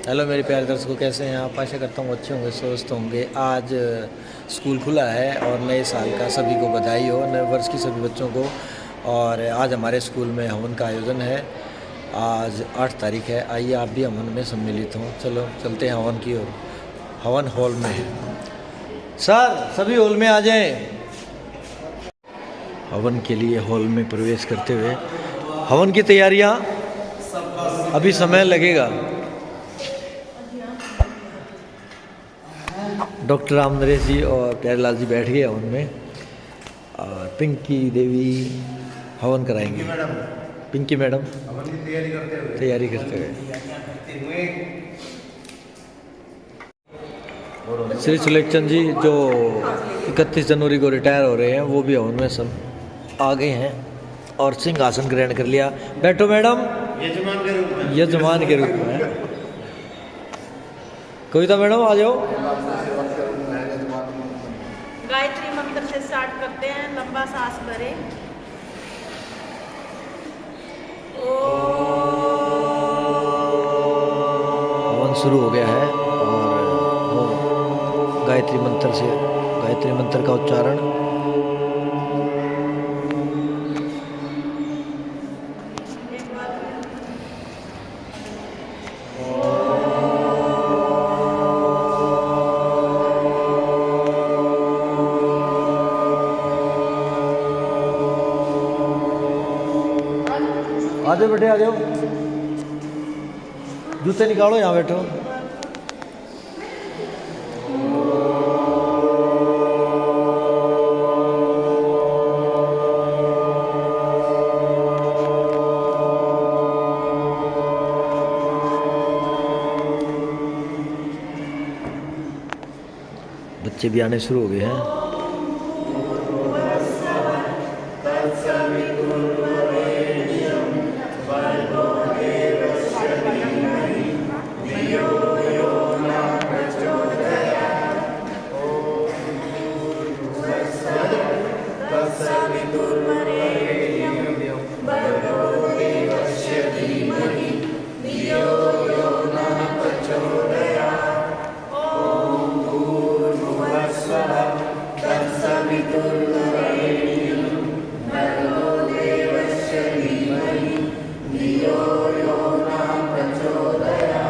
Hello मेरे प्यारे दर्शकों, कैसे हैं आप? आशा करता हूँ अच्छे होंगे, स्वस्थ होंगे। आज स्कूल खुला है और नए साल का सभी को बधाई हो, नए वर्ष की सभी बच्चों को। और आज हमारे स्कूल में हवन का आयोजन है। आज 8 तारीख है। आइए आप भी हवन में सम्मिलित हों। चलो चलते हैं हवन की ओर। हवन हॉल में है। सर सभी हॉल में आ जाएं। हवन के लिए हॉल में प्रवेश करते हुए हवन की तैयारियां, अभी समय लगेगा। डॉक्टर राम नरेश जी और प्यारेलाल जी बैठ गए हवन में और पिंकी देवी हवन कराएंगे। पिंकी मैडम हवन की तैयारी करते हुए। श्री सुलेखचंद जी जो 31 जनवरी को रिटायर हो रहे हैं, वो भी हवन में सब आ गए हैं और सिंहासन ग्रहण कर लिया। बैठो मैडम, यजमान के रूप में। कविता मैडम आ जाओ। गायत्री मंत्र से स्टार्ट करते हैं। लंबा सांस भरें। हवन शुरू हो गया है और वो गायत्री मंत्र का उच्चारण। आ जाओ बेटे, आ जाओ। जूते निकालो, यहाँ बैठो। बच्चे भी आने शुरू हो गए हैं।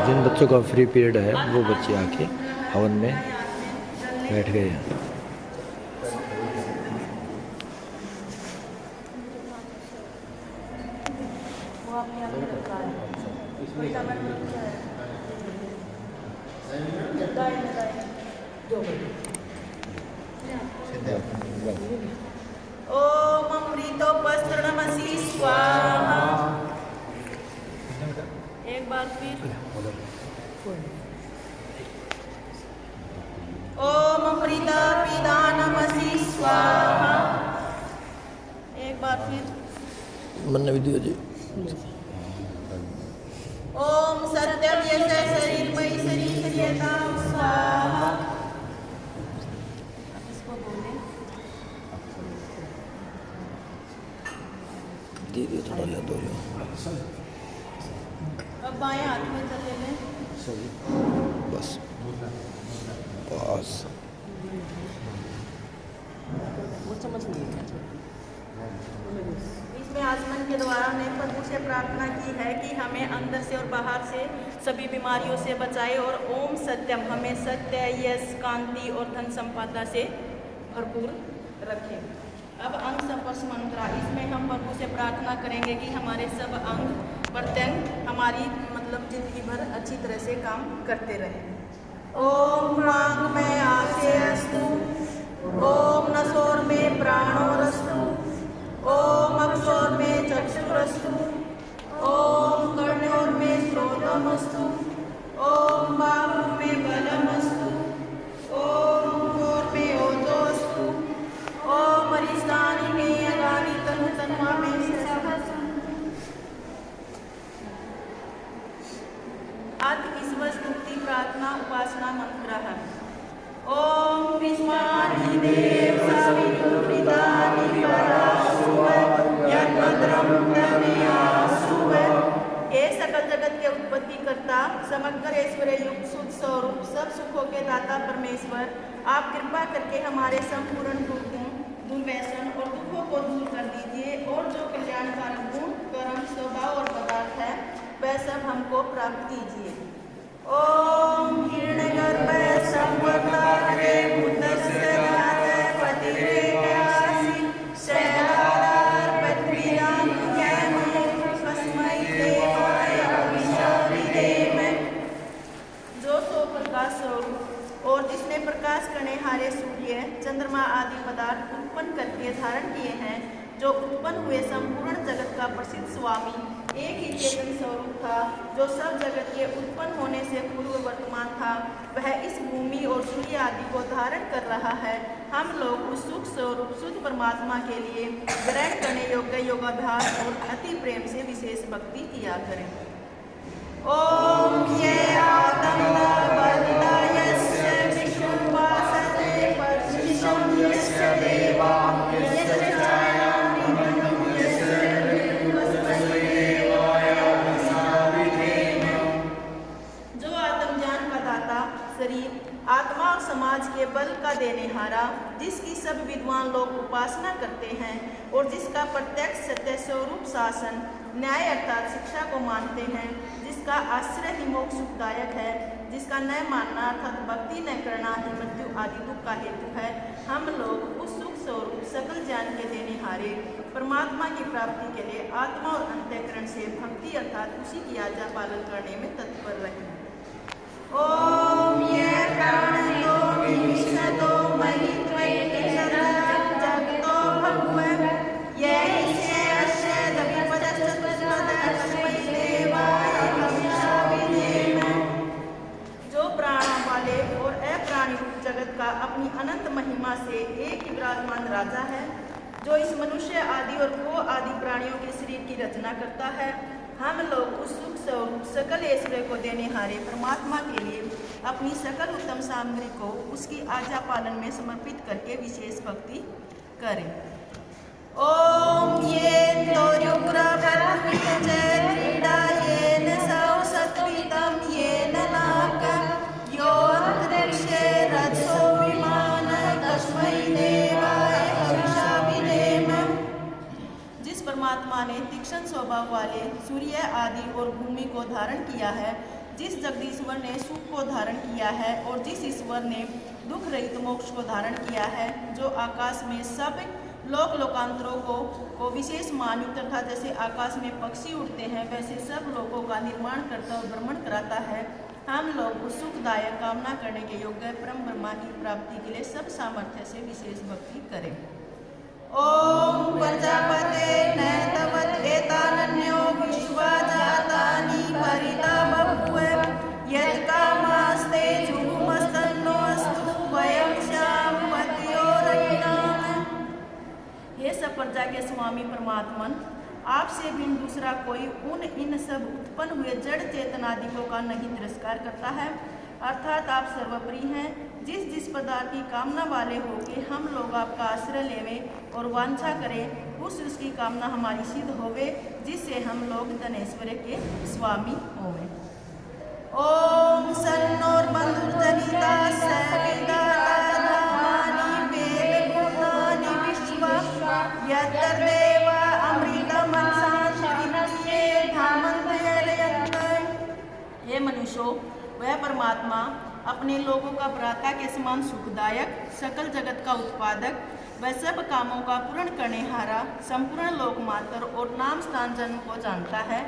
जिन बच्चों का फ्री पीरियड है वो बच्चे आके हवन में बैठ गए हैं। ओम अमृतोपस्त्रणमसि स्वाहा। एक बार फिर। ओम अमृता पिदानमसि स्वाहा। एक बार फिर। मन विद्या जी। ओम सत्यम यश शरीरमयि शरीरयतां स्वाहा। अब इसको बोलें। दीदी थोड़ा ले दो लो। अब बाएं हाथ में चले लें। बस बस। इसमें आचमन के द्वारा हमने प्रभु से प्रार्थना की है कि हमें अंदर से और बाहर से सभी बीमारियों से बचाए और ओम सत्यम हमें सत्य, यश, कांति और धन संपदा से भरपूर रखें। अब अंग स्पर्श मंत्र, इसमें हम प्रभु से प्रार्थना करेंगे कि हमारे सब अंग प्रत्यंग हमारी जिंदगी भर अच्छी तरह से काम करते रहें। ओम प्रांग में आशयस्तु, ओम नसोर में प्राणोरस्तु, ओम अक्षोर में चक्षुरस्तु, ओम कर्णोर में श्रोत्रमस्तु, ओम बाहु में बलमस्तु, ओम घोर में ओजोस्तु, ओम अरिष्टानि में अगानि तनु तन्वा में सहस्रम। आज ईश्वर स्तुति प्रार्थना उपासना मंत्र है। ओम विश्वानि देव सवितुर्वृतानि वरासुव यन्मद्रं तमेयासुव। हे सकल जगत के के उत्पत्ति करता, समग्र ऐश्वर्य युक्त शुद्ध स्वरूप, सब सुखों के दाता परमेश्वर, आप कृपा करके हमारे संपूर्ण दुर्व्यसन और दुखों को दूर कर दीजिए और जो कल्याणकारक गुण, कर्म, स्वभाव और पदार्थ है वह सब हमको प्राप्त कीजिए। ओम हिरण्यगर्भ संवर्तते बुद्धस्य जाते पतिरेकासि शैलाधार पृथ्वीयां ज्ञाने तस्मै देवाय अभिशाविदेम। जो सो प्रकाश स्वरूप और जिसने प्रकाश करने हारे सूर्य, चंद्रमा आदि पदार्थ उत्पन्न करके धारण किए हैं, जो उत्पन्न हुए संपूर्ण जगत का प्रसिद्ध स्वामी, एक ही चेतन स्वरूप था, जो सब जगत के उत्पन्न होने से पूर्व वर्तमान था, वह इस भूमि और सूर्य आदि को धारण कर रहा है। हम लोग उस सुख स्वरूप शुद्ध परमात्मा के लिए ग्रहण करने योग्य योगाभ्यास और अति प्रेम से विशेष भक्ति किया करें। ओम ये आत्मा बलिदा यस्य विष्णुवासते परशिशं यस्य देवा यस्य शरीर, आत्मा और समाज के बल का देनेहारा, जिसकी सब विद्वान लोग उपासना करते हैं और जिसका प्रत्यक्ष सत्य स्वरूप शासन न्याय अर्थात शिक्षा को मानते हैं, जिसका आश्रय ही मोक्ष सुखदायक है, जिसका न मानना अर्थात भक्ति न करना ही मृत्यु आदि दुख का हेतु है, हम लोग उस सुख स्वरूप सकल ज्ञान के देनेहारे परमात्मा की प्राप्ति के लिए आत्मा और अंतःकरण से भक्ति अर्थात उसी की आज्ञा पालन करने में तत्पर रहें। ओम ये प्राणो विशतो महित्वैति सदा जगतो भगवन् ये ईशे अस्य दविपदस्तस्मै देवाय अभिशाविदेम। जो प्राणों वाले और अप्राणी रूप जगत का अपनी अनंत महिमा से एक ही विराजमान राजा है, जो इस मनुष्य आदि और गो आदि प्राणियों के शरीर की रचना करता है, हम लोग उस सुख स्वरूप सकल ऐश्वर्य को देने हारे परमात्मा के लिए अपनी सकल उत्तम सामग्री को उसकी आज्ञा पालन में समर्पित करके विशेष भक्ति करें। ओम ये परमात्मा ने तीक्ष्ण स्वभाव वाले सूर्य आदि और भूमि को धारण किया है, जिस जगदीश्वर ने सुख को धारण किया है और जिस ईश्वर ने दुख रहित मोक्ष को धारण किया है, जो आकाश में सब लोकांतरों को विशेष मानयुक्त तथा जैसे आकाश में पक्षी उड़ते हैं वैसे सब लोगों का निर्माण करता और भ्रमण कराता है, हम लोग उस सुखदायक कामना करने के योग्य परम ब्रह्मा की प्राप्ति के लिए सब सामर्थ्य से विशेष भक्ति करें। ओम प्रजापते नैतवत् एतानन्यो विश्वा जातानि परिता बभूव यत् कामास्ते जुगुमस्तन्नोऽस्तु वयं श्यामपत्योरयिणाम्। हे सब प्रजा के स्वामी परमात्मन, आपसे भिन्न दूसरा कोई उन इन सब उत्पन्न हुए जड़ चेतनादिकों का नहीं तिरस्कार करता है, अर्थात आप सर्वप्रिय हैं। जिस पदार्थ की कामना वाले हो कि हम लोग आपका आश्रय लेवें और वांछा करें, उसकी कामना हमारी सिद्ध होवे, जिससे हम लोग धनेश्वर के स्वामी होवें। ओम सन्नोर्बन्धुर्जनिता सविदानि वेदभूतानि विश्वा यत्तदेव अमृतमनसांश्रिये धामन्त्ययन्त। हे मनुष्यों, वह परमात्मा अपने लोगों का भ्राता के समान सुखदायक, सकल जगत का उत्पादक, वह सब कामों का पूर्ण करने हारा, संपूर्ण लोकमात्र और नाम स्थान जन्म को जानता है,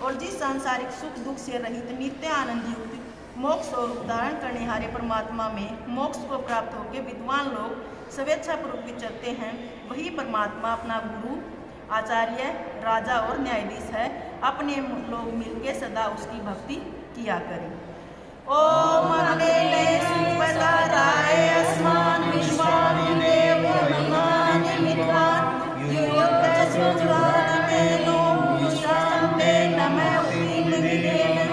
और जिस सांसारिक सुख दुख से रहित नित्य आनंद युक्त मोक्ष और धारण करने हारे परमात्मा में मोक्ष को प्राप्त होकर विद्वान लोग स्वेच्छापूर्वक विचरते हैं, वही परमात्मा अपना गुरु, आचार्य, राजा और न्यायाधीश है। अपने लोग मिलके सदा उसकी भक्ति किया करें। ओम अग्ने सुपदाराय अस्मान् विश्वानि देवो इमानि विद्वान् युक्तज्वालमेनो मुषान्ते नमः उपिनिवेन।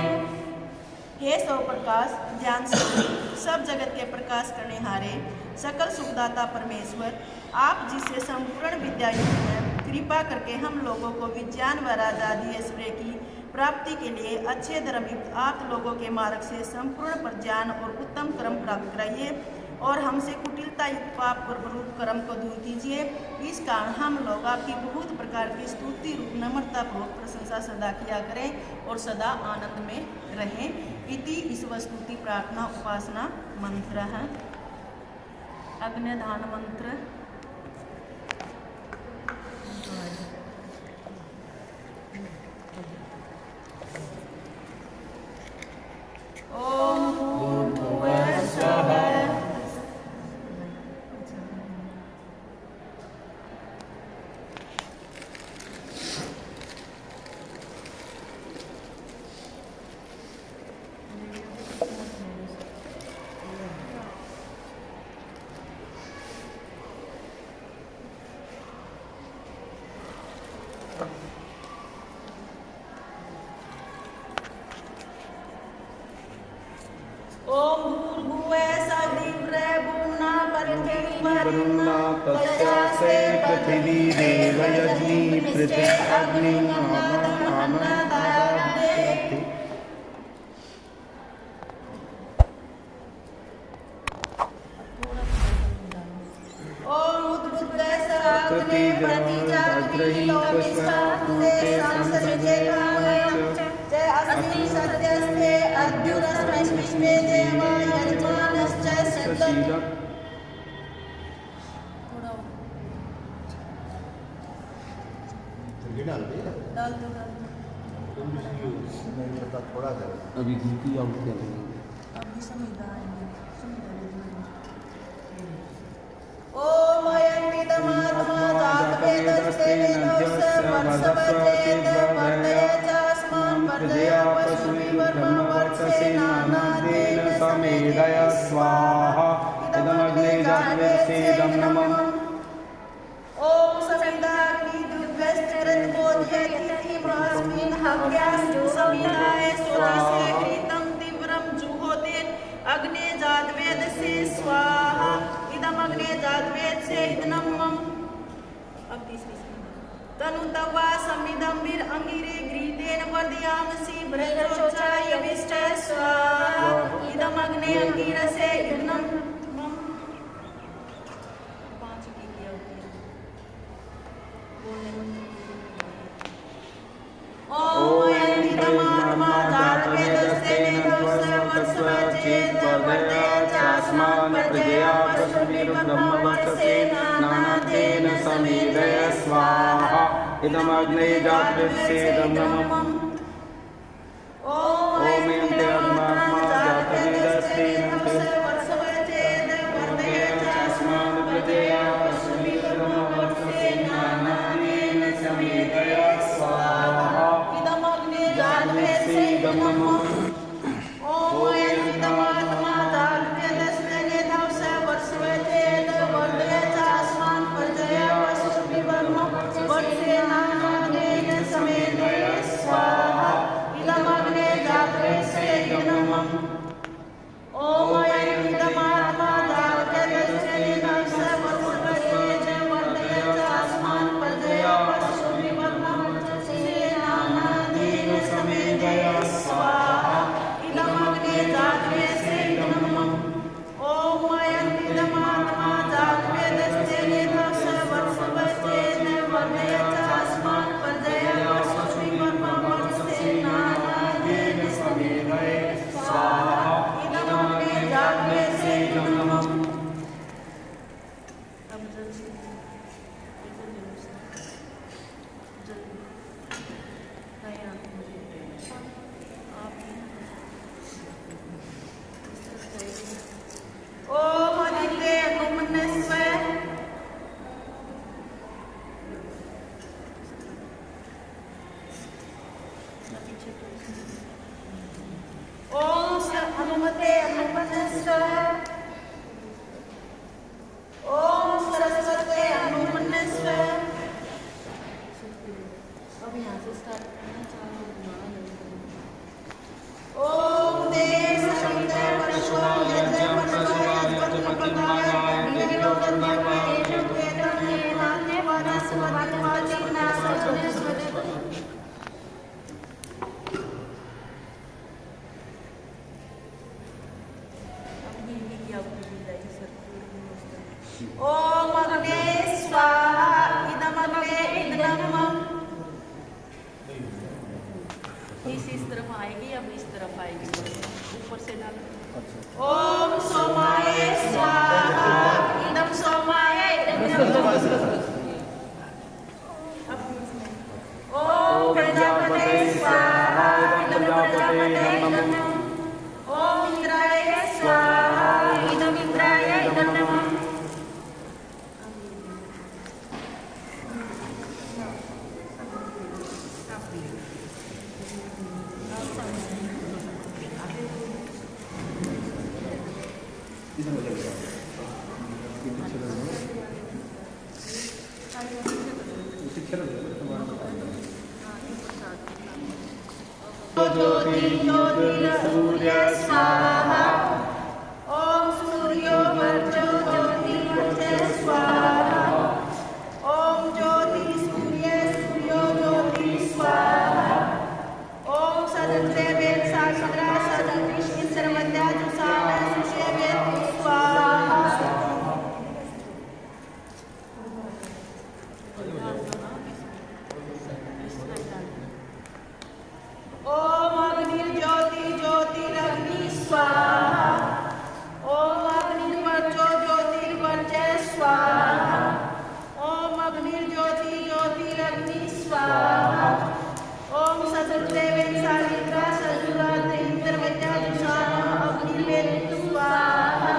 हे सौ प्रकाश ज्ञान स्वरूप, सब जगत के प्रकाश करने हारे सकल सुखदाता परमेश्वर, आप जिससे संपूर्ण विद्या युक्त हैं, कृपा करके हम लोगों को विज्ञान व राजादि ऐश्वर्य की प्राप्ति के लिए अच्छे धर्मयुक्त आप लोगों के मार्ग से संपूर्ण प्रज्ञान और उत्तम कर्म प्राप्त कराइए और हमसे कुटिलता युक्त पाप और रूप कर्म को दूर कीजिए। इस कारण हम लोग आपकी बहुत प्रकार की स्तुति रूप नम्रता पूर्वक प्रशंसा सदा किया करें और सदा आनंद में रहें। इति ईश्वर स्तुति प्रार्थना उपासना मंत्र है। अग्निदान मंत्र। ओम भूर्भुवः स्वः। ओम भूर्भुवः सवितृभुवना वरुणा तस्यासे पृथिवी देवयज्ञि पृथ्वी अग्नि अन्नदायते। ओम उद्बुद्धः सराग्ने प्रतिजाग्नि लोमिष्ठान्ते संसृजे कामयं जय अस्मि सत्यस्ते अद्युरस्मैष्मिष्टे देवा यजमानश्च सद्दत्। डाल दो थोड़ा अभी घी आउट कर देंगे। अभी संविदा ओम अयन्विदमात्मा जातवेदस्तेन वर्षवचेत वर्तये चास्मान् प्रजया पशुभिर्ब्रह्मवर्चसे नानादेन समेदय स्वाहा इदमग्ने जातवेदस्तेदं नमः। ओम समिदाग्निदुर्गश्चरद्बोध्यतिथिमस्मिन् हव्यास्तु समिदाय सुरासे कृतं तीव्रं जुहोतेन अग्ने जातवेदसे स्वाहा इदम अग्ने जातवेदसे इदनं मम। अब तीसरी तनुतवा समिदं वीर अंगिरे घृतेन वर्धयामसि भ्रजोचायविष्ट स्वाहा इदम अग्ने अंगिरसे इदनं मम। पांच की किया होती है बोलने में। ओम अयन्विदमात्मा जातवेदस्तेन वर्षवचेत वर्तये चास्मान् प्रजया पशुभिर्ब्रह्मवर्चसे नानादेन समेदय स्वाहा इदमग्ने जातवेदस्तेदं नमः। ओम अयन्विदमात्मा जातवेदस्तेन वर्षवचेत वर्तये चास्मान् प्रजया पशुभिर्ब्रह्मवर्चसे नानादेन समेदय स्वाहा इदमग्ने जातवेदस्तेदं नमः। ओम अयन्विदमात्मा जातवेदस्तेन वर्षवचेत वर्तये चास्मान् प्रजया पशुभिर्ब्रह्मवर्चसे नानादेन समेदय स्वाहा इदमग्ने जातवेदस्तेदं नमः। ओम अयन्विदमात्मा जातवेदस्तेन वर्षवचेत वर्तये चास्मान् प्रजया पशुभिर्ब्रह्मवर्चसे नानादेन समेदय स्वाहा इदमग्ने जातवेदस्तेदं नमः। ओम अयन्विदमात्मा जातवेदस्तेन वर्षवचेत वर्तये चास्मान् प्रजया पशुभिर्ब्रह्मवर्चसे नानादेन समेदय स्वाहा इदमग्ने जातवेदस्तेदं नमः। अब जल्दी ओम अदिते अनुमन्यस्व। ओम हनुमते अनुमन्यस्व। ओम सरस्वते अनुमन्यस्व। अब यहाँ से स्टार्ट करना चालू। ओम देव सविता परशुवा यज्ञ परशुवा यज्ञपतिमानाय देवोपनिर्वाय वेदने नान्ये वनस्पतिवाचिना सजने ऊपर से डालो। ओम सोमाय स्वाहा इदम सोमाय ओम प्रजापते स्वाहा इदम प्रजापते नमः। ओम इंद्राय स्वाहा इदम इंद्राय नमः। सूर्य स्वाहा ओम सूर्यो वर्चो ज्योतिर्वर्च स्वाहा। ओम ज्योति सूर्य सूर्यो ज्योति स्वाहा। ओम सदस्ते वेद साक्षरा सदृश सर्वद्या जुषाण सुषेवेद स्वाहा। ओम अग्निर्ज्योति ज्योतिरग्नि स्वाहा। ओम अग्निर्वर्चो ज्योतिर्वर्च स्वाहा। ओम अग्निर्ज्योति ज्योतिरग्नि स्वाहा। ओम सदृदेवेन सालिका सजुरा इंद्रवत्या जुषाण अग्निर्वेद स्वाहा।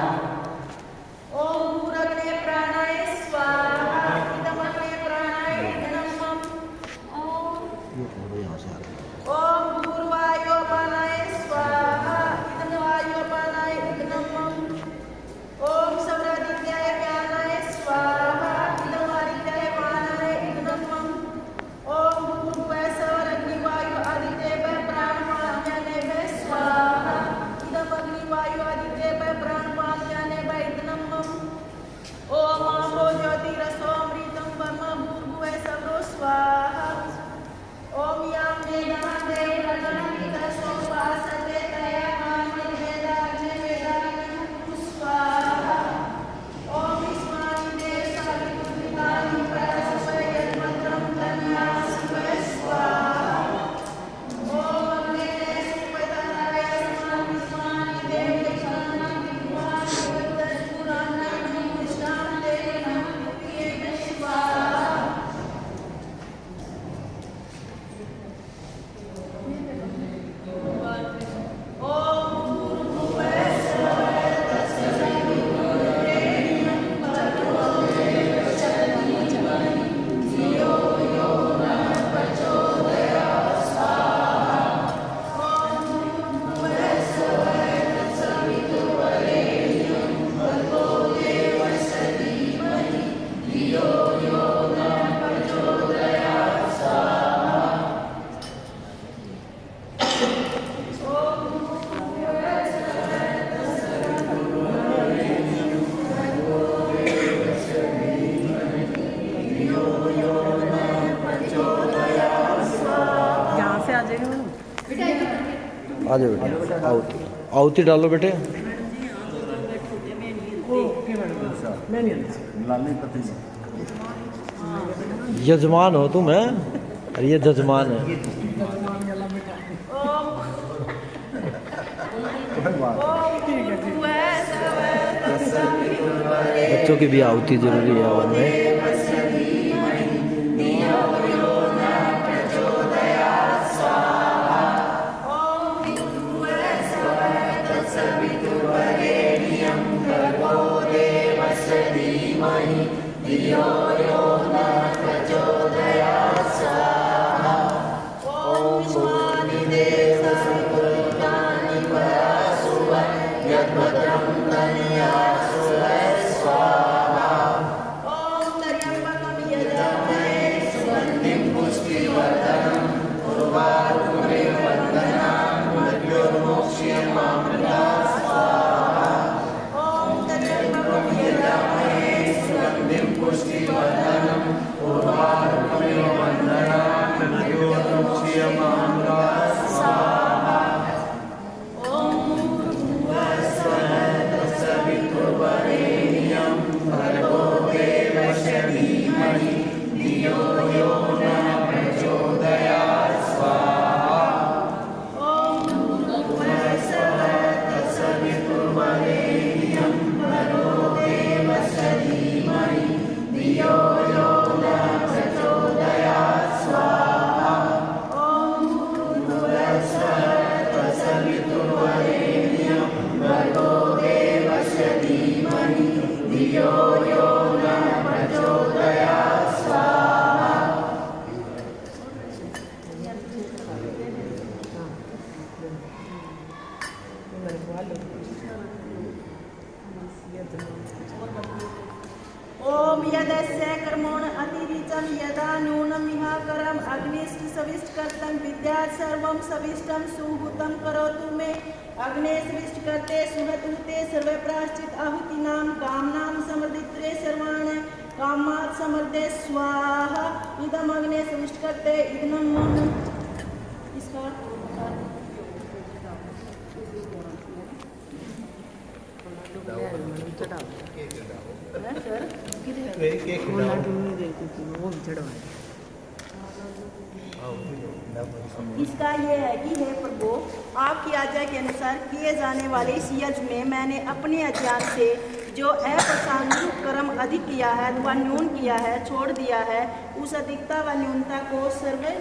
ओम भूरग्ने प्राणाय स्वाहा इदमग्ने प्राणाय नमः। ओम भूर्वायोपानाय स्वाहा इदं वायोपानाय नमः। ओम सौरादित्याय व्यानाय स्वाहा इदं आदित्याय वानाय नमः। ओम भूर्भुवस्सुरग्निवायु आदित्येभ्यः प्राणवायुभ्यः स्वाहा इदं अग्निवायु आदित्येभ्यः प्राणवायुभ्यः नमः। ओम आपो ज्योतिरसोमृतं ब्रह्म भूर्भुवस्सुरो स्वाहा। ओम यां वेदां देवगणां सोपासते तया मां वेदाग्ने वेदाग्ने स्वाहा। ओम इस्मानि देवसावितुर्वितानि परस्वय यन्मन्त्रं तन्यास्वय स्वाहा। ओम अग्ने सुपतनाय इस्मानि देवगणां विद्वान् वेदपुराणां निष्ठां देवनां स्वाहा। आ जाओ बेटे, आउती आउती डालो बेटे। यजमान हो तुम है, और ये जजमान है। बच्चों की भी आहुति जरूरी है हवन में। पुष्टिवर्धनम् ओम यदस्य कर्मोण अतिरिचं यदा नूनमिह करम अग्निष्ट सविष्ट कर्तं विद्यात् सर्वं सविष्टं सुहूतं करोतु मे अग्ने सविष्ट करते सुहतुते सर्वे प्राश्चित आहुतीनां कामनां समर्दित्रे सर्वाणि कामात् समर्दे स्वाहा इदम अग्ने सविष्ट करते इदम इसका इसका ये है कि हे प्रभु आपकी आज्ञा के अनुसार किए जाने वाले इस यज्ञ में मैंने अपने अज्ञान से जो अप्रसंगिक कर्म अधिक किया है व न्यून किया है छोड़ दिया है उस अधिकता व न्यूनता को सर्वे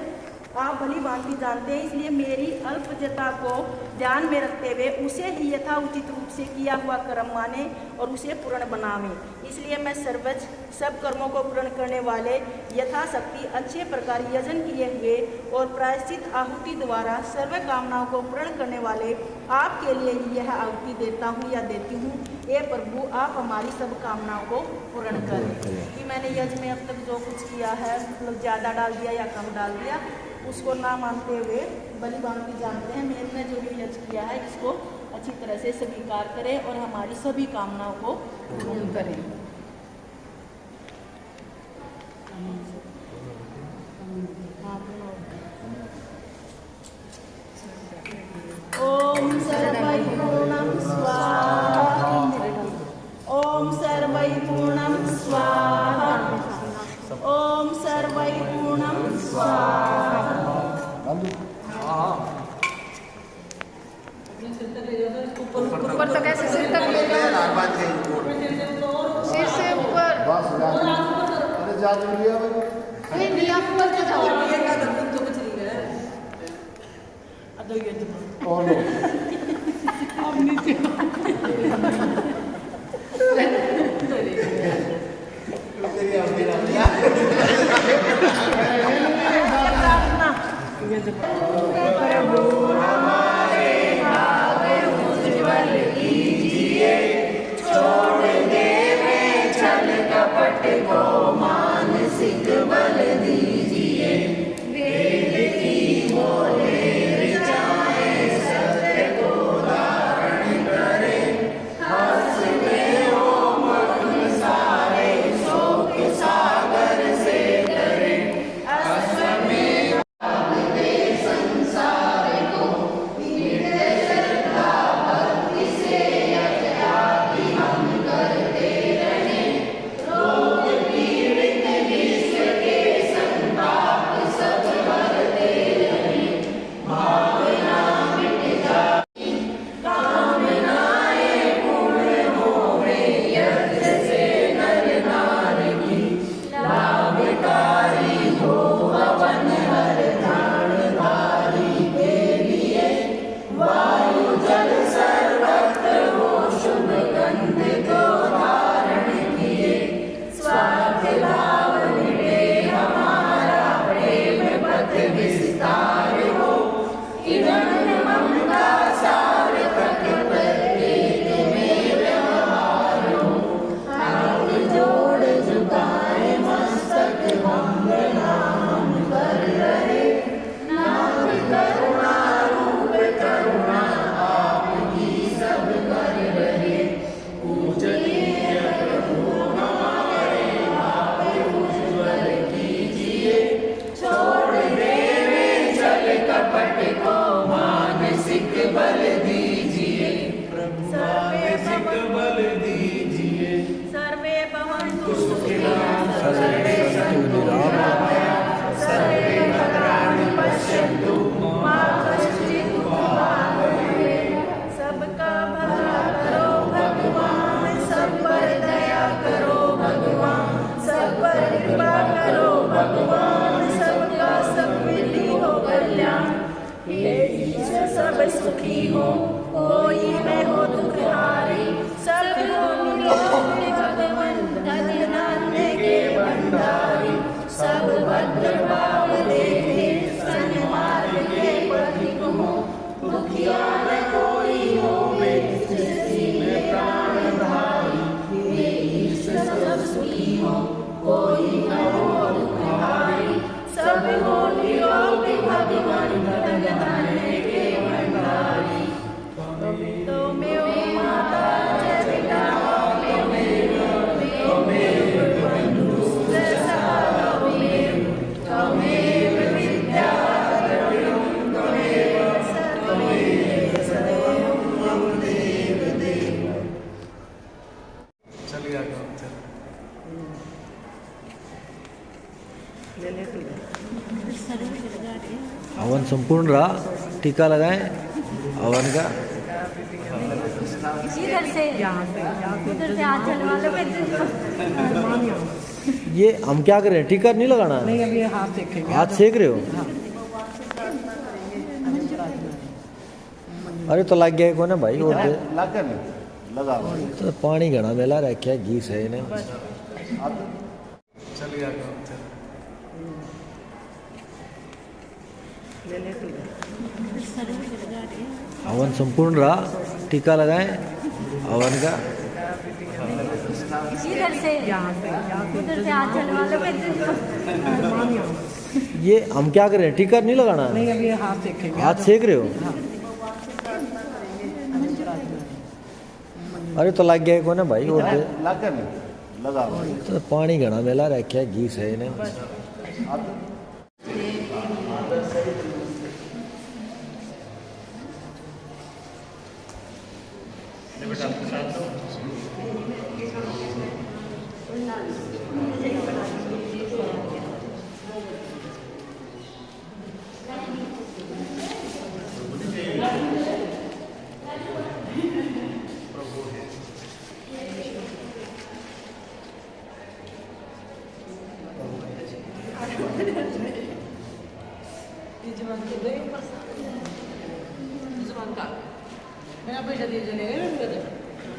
आप भली भांति जानते हैं, इसलिए मेरी अल्पजता को ध्यान में रखते हुए उसे ही यथा उचित रूप से किया हुआ कर्म माने और उसे पूर्ण बनावे। इसलिए मैं सर्वज सब कर्मों को पूर्ण करने वाले यथाशक्ति अच्छे प्रकार यजन किए हुए और प्रायश्चित आहुति द्वारा सर्व कामनाओं को पूर्ण करने वाले आपके लिए ही यह आहुति देता हूँ या देती हूँ। ये प्रभु आप हमारी सब कामनाओं को पूर्ण करें। कि मैंने यज्ञ में अब तक जो कुछ किया है मतलब ज़्यादा डाल दिया या कम डाल दिया उसको ना मानते हुए बलि भांति जानते हैं मैंने जो भी यज्ञ किया है इसको अच्छी तरह से स्वीकार करें और हमारी सभी कामनाओं को पूर्ण करें। ओम सर्वै पूर्णं स्वाहा ओम सर्वै पूर्णं स्वाहा ओम सर्वै पूर्णं स्वाहा। ऊपर तो कैसे सिर तक ले जाओ, सिर से ऊपर नहीं नहीं आप ऊपर को जाओ। अब नीचे संपूर्ण रहा, टीका लगाएं हवन का। इधर से उधर से हाथ चलवा लो। ये हम क्या कर रहे हैं, टीका नहीं लगाना? नहीं, अभी हाथ सेकेंगे। हाथ सेक रहे हो? अरे तो लग गया को ना भाई, और दे लगा तो पानी घना मेला रखा है, घी है इन्हें। हवन संपूर्ण रहा, टीका लगाएं हवन का। इधर से उधर से हाथ चलवा लो। ये हम क्या कर रहे हैं, टीका नहीं लगाना? नहीं, अभी हाथ सेकेंगे। हाथ सेक रहे हो? अरे तो लग गया को ना भाई, और दे लगा तो पानी घना मेला रखा है, घी है इन्हें।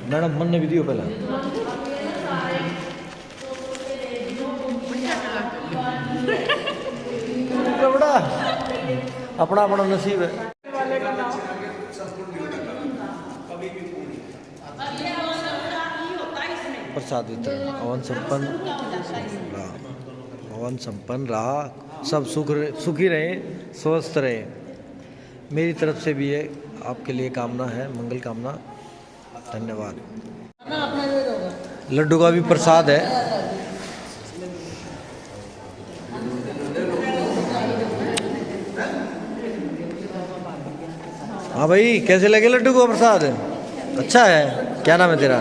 मैडम मन ने भी दियो पहला। बड़ा अपना अपना नसीब है। प्रसाद वितरण हवन संपन्न, हवन संपन्न रहा, सब सुखी रहे, स्वस्थ रहे। मेरी तरफ से भी ये आपके लिए कामना है, मंगल कामना। धन्यवाद। लड्डू का भी प्रसाद है। हाँ भाई, कैसे लगे लड्डू का प्रसाद? अच्छा है। क्या नाम है तेरा?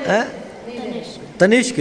है तनिष्क।